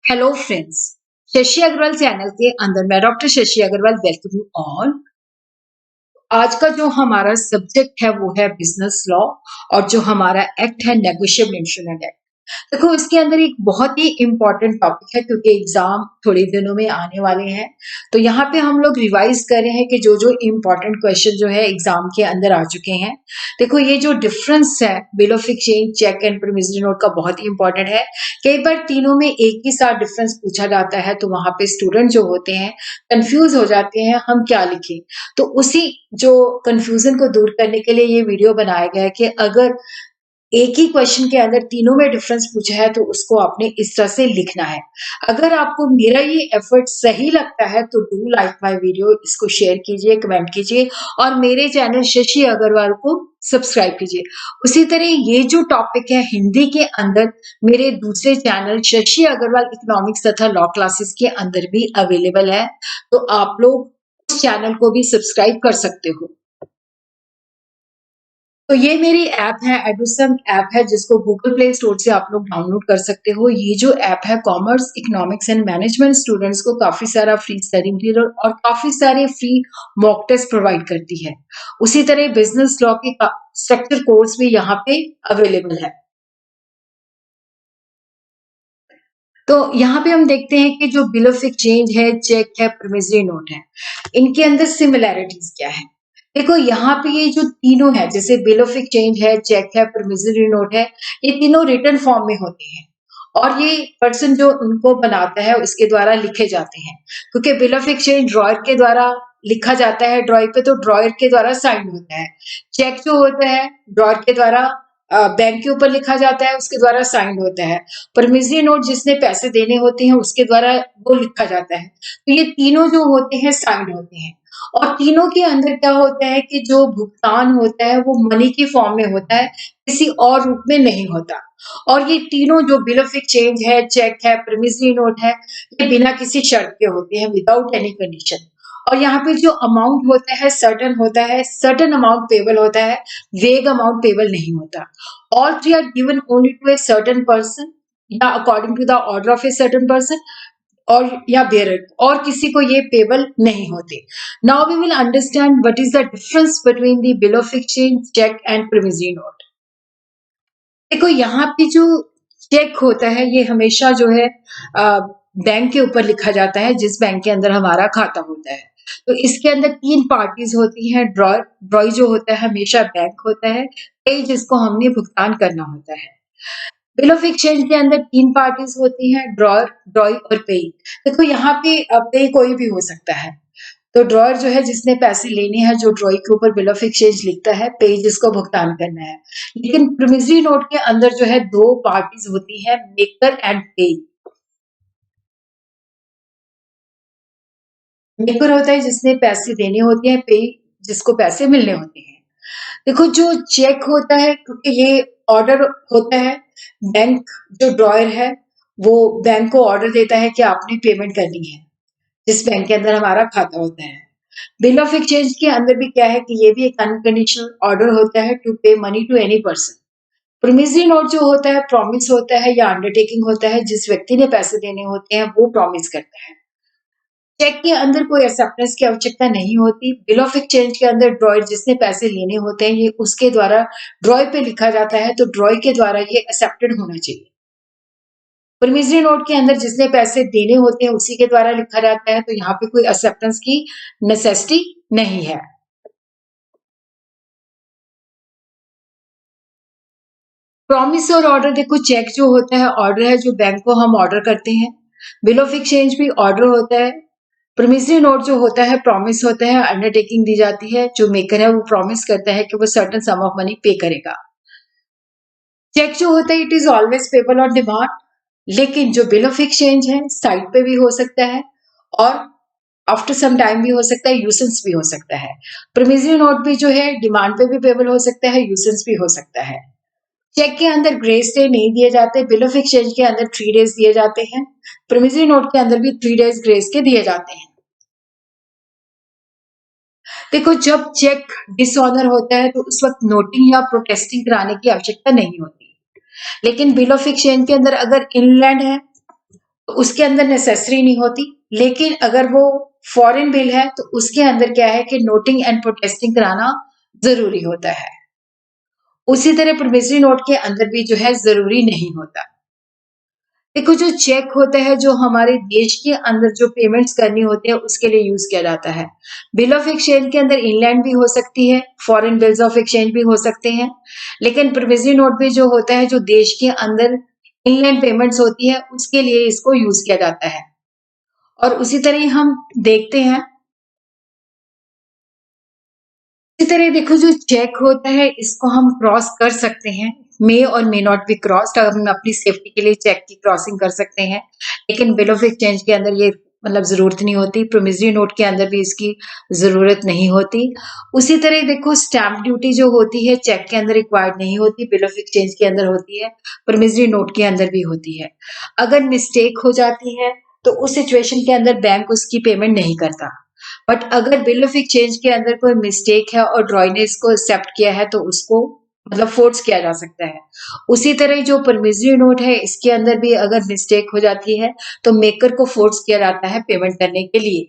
Hello friends, Shashi Agarwal channel के अंदर मैं doctor Shashi Agarwal welcome you all. आज का जो हमारा सब्जेक्ट है वो है बिजनेस लॉ और जो हमारा एक्ट है नेगोशिएबल इंस्ट्रूमेंट एक्ट। देखो इसके अंदर एक बहुत ही इम्पोर्टेंट टॉपिक है क्योंकि एग्जाम थोड़े दिनों में आने वाले हैं। तो यहाँ पे हम लोग रिवाइज कर रहे हैं कि जो जो इम्पोर्टेंट क्वेश्चन जो है एग्जाम के अंदर आ चुके हैं। देखो ये जो डिफरेंस है bill of exchange, cheque and promissory note का बहुत ही इंपॉर्टेंट है। कई बार तीनों में एक ही साथ डिफरेंस पूछा जाता है तो वहां पे स्टूडेंट जो होते हैं कंफ्यूज हो जाते हैं हम क्या लिखें। तो उसी जो कंफ्यूजन को दूर करने के लिए ये वीडियो बनाया गया है कि अगर एक ही क्वेश्चन के अंदर तीनों में डिफरेंस पूछा है तो उसको आपने इस तरह से लिखना है। अगर आपको मेरा ये एफर्ट सही लगता है तो डू लाइक माय वीडियो, इसको शेयर कीजिए, कमेंट कीजिए और मेरे चैनल शशि अग्रवाल को सब्सक्राइब कीजिए। उसी तरह ये जो टॉपिक है हिंदी के अंदर मेरे दूसरे चैनल शशि अग्रवाल इकोनॉमिक्स तथा लॉ क्लासेस के अंदर भी अवेलेबल है, तो आप लोग उस चैनल को भी सब्सक्राइब कर सकते हो। तो ये मेरी ऐप है, एडुसम ऐप है जिसको गूगल प्ले स्टोर से आप लोग डाउनलोड कर सकते हो। ये जो ऐप है commerce, economics and management students को काफी सारा फ्री स्टडी मटेरियल और काफी सारे फ्री मॉक टेस्ट प्रोवाइड करती है। उसी तरह बिजनेस लॉ के स्ट्रक्चर कोर्स भी यहाँ पे अवेलेबल है। तो यहाँ पे हम देखते हैं कि जो बिल ऑफ एक्सचेंज है, चेक है, प्रोमिसरी नोट है, इनके अंदर सिमिलैरिटीज क्या है। देखो यहाँ पे ये जो तीनों है, जैसे बिल ऑफ एक्सचेंज है, चेक है, प्रोमिसरी नोट है, ये तीनों रिटन फॉर्म में होते हैं और ये पर्सन जो उनको बनाता है उसके द्वारा लिखे जाते हैं। क्योंकि बिल ऑफ एक्सचेंज ड्रॉयर के द्वारा लिखा जाता है, ड्रॉयर पे तो ड्रॉयर के द्वारा साइन होता है। चेक जो होता है ड्रॉयर के द्वारा बैंक के ऊपर लिखा जाता है, उसके द्वारा साइन होता है। प्रोमिसरी नोट जिसने पैसे देने होते हैं उसके द्वारा वो लिखा जाता है। तो ये तीनों जो होते हैं साइन होते हैं और तीनों के अंदर क्या होता है कि जो भुगतान होता है वो मनी की फॉर्म में होता है, किसी और रूप में नहीं होता। और ये तीनों जो बिल ऑफ एक्सचेंज है, चेक है, प्रोमिसरी नोट है, ये बिना किसी शर्त के होते हैं, विदाउट एनी कंडीशन। और यहाँ पे जो अमाउंट होता है सर्टन होता है, सर्टन अमाउंट पेबल होता है, वेग अमाउंट पेबल नहीं होता। All three are given only to a certain person या according to the order of a certain person और या बेरर, और किसी को ये पेबल नहीं होते। Now we will understand what is the difference between the bill of exchange, cheque and promissory note. देखो यहाँ पे जो चेक होता है ये हमेशा जो है बैंक के ऊपर लिखा जाता है, जिस बैंक के अंदर हमारा खाता होता है। तो इसके अंदर तीन पार्टीज होती हैं। ड्रॉयर, ड्रॉई जो होता है हमेशा बैंक होता है, पे जिसको हमने भुगतान करना होता है। बिल ऑफ एक्सचेंज के अंदर तीन पार्टीज होती हैं, ड्रॉयर, ड्रॉई और पेई। देखो यहाँ पे पे कोई भी हो सकता है। तो ड्रॉयर जो है जिसने पैसे लेने हैं, जो ड्रॉई के ऊपर बिल ऑफ एक्सचेंज लिखता है, पे जिसको भुगतान करना है। लेकिन प्रोमिसरी नोट के अंदर जो है दो पार्टीज होती हैं, मेकर एंड पे। मेकर होता है जिसने पैसे देने होते हैं, पे जिसको पैसे मिलने होते हैं। देखो जो चेक होता है, क्योंकि ये ऑर्डर होता है, बैंक जो ड्रॉयर है वो बैंक को ऑर्डर देता है कि आपने पेमेंट करनी है, जिस बैंक के अंदर हमारा खाता होता है। बिल ऑफ एक्सचेंज के अंदर भी क्या है कि ये भी एक अनकंडीशनल ऑर्डर होता है to pay money to any person. Promissory note जो होता है प्रॉमिस होता है या अंडरटेकिंग होता है, जिस व्यक्ति ने पैसे देने होते हैं वो प्रॉमिस करता है। चेक के अंदर कोई एक्सेप्टेंस की आवश्यकता नहीं होती। बिल ऑफ एक्सचेंज के अंदर ड्रॉयर जिसने पैसे लेने होते हैं ये उसके द्वारा ड्रॉय पे लिखा जाता है, तो ड्रॉय के द्वारा ये एक्सेप्टेड होना चाहिए। प्रोमिसरी नोट के अंदर जिसने पैसे देने होते हैं उसी के द्वारा लिखा जाता है, तो यहाँ पे कोई एक्सेप्टेंस की नेसेसिटी नहीं है। प्रॉमिस और ऑर्डर, देखो चेक जो होता है ऑर्डर है जो बैंक को हम ऑर्डर करते हैं। बिल ऑफ एक्सचेंज भी ऑर्डर होता है। प्रोमिसरी नोट जो होता है प्रॉमिस होता है, अंडरटेकिंग दी जाती है, जो मेकर है वो प्रॉमिस करता है कि वो सर्टेन सम ऑफ मनी पे करेगा। चेक जो होता है it is always payable on demand, लेकिन जो बिल ऑफ एक्सचेंज है साइट पे भी हो सकता है और आफ्टर सम टाइम भी हो सकता है, यूसेंस भी हो सकता है। प्रोमिसरी नोट भी जो है डिमांड पे भी पेबल हो सकता है, यूसेंस भी हो सकता है। चेक के अंदर ग्रेस डे नहीं दिए जाते, बिल ऑफ एक्सचेंज के अंदर 3 डेज दिए जाते हैं, प्रोमिसरी नोट के अंदर भी 3 डेज ग्रेस के दिए जाते हैं। देखो जब चेक डिसऑनर होता है तो उस वक्त नोटिंग या प्रोटेस्टिंग कराने की आवश्यकता नहीं होती। लेकिन बिल ऑफ एक्सचेंज के अंदर अगर इनलैंड है तो उसके अंदर नेसेसरी नहीं होती। लेकिन अगर वो फॉरेन बिल है तो उसके अंदर क्या है कि नोटिंग एंड प्रोटेस्टिंग कराना ज़रूरी होता है। उसी तरह प्रोमिसरी नोट के अंदर भी जो है ज़रूरी नहीं होता। देखो जो चेक होता है जो हमारे देश के अंदर जो पेमेंट्स करनी होती है उसके लिए यूज़ किया जाता है। बिल ऑफ एक्सचेंज के अंदर इनलैंड भी हो सकती है, फॉरेन बिल्स ऑफ एक्सचेंज भी हो सकते हैं। लेकिन प्रोमिसरी नोट भी जो होता है जो देश के अंदर इनलैंड पेमेंट्स होती है उसके लिए इसको यूज़ किया जाता है। और उसी तरह ही हम देखते हैं इसी तरह देखो जो चेक होता है इसको हम क्रॉस कर सकते हैं। मे और मे नॉट बी क्रॉस्ड। हम अपनी सेफ्टी के लिए चेक की क्रॉसिंग कर सकते हैं। लेकिन बिल ऑफ एक्सचेंज के अंदर ये मतलब ज़रूरत नहीं होती। प्रोमिसरी नोट के अंदर भी इसकी ज़रूरत नहीं होती। उसी तरह देखो स्टैम्प ड्यूटी जो होती है चेक के अंदर रिक्वायर्ड नहीं होती, बिल ऑफ एक्सचेंज के अंदर होती है, प्रोमिसरी नोट के अंदर भी होती है। अगर मिस्टेक हो जाती है तो उस सिचुएशन के अंदर बैंक उसकी पेमेंट नहीं करता। बट अगर बिल ऑफ एक्सचेंज के अंदर कोई मिस्टेक है और ड्रॉई ने इसको एक्सेप्ट किया है तो उसको मतलब फोर्स किया जा सकता है। उसी तरह जो प्रोमिसरी नोट है इसके अंदर भी अगर मिस्टेक हो जाती है तो मेकर को फोर्स किया जाता है पेमेंट करने के लिए।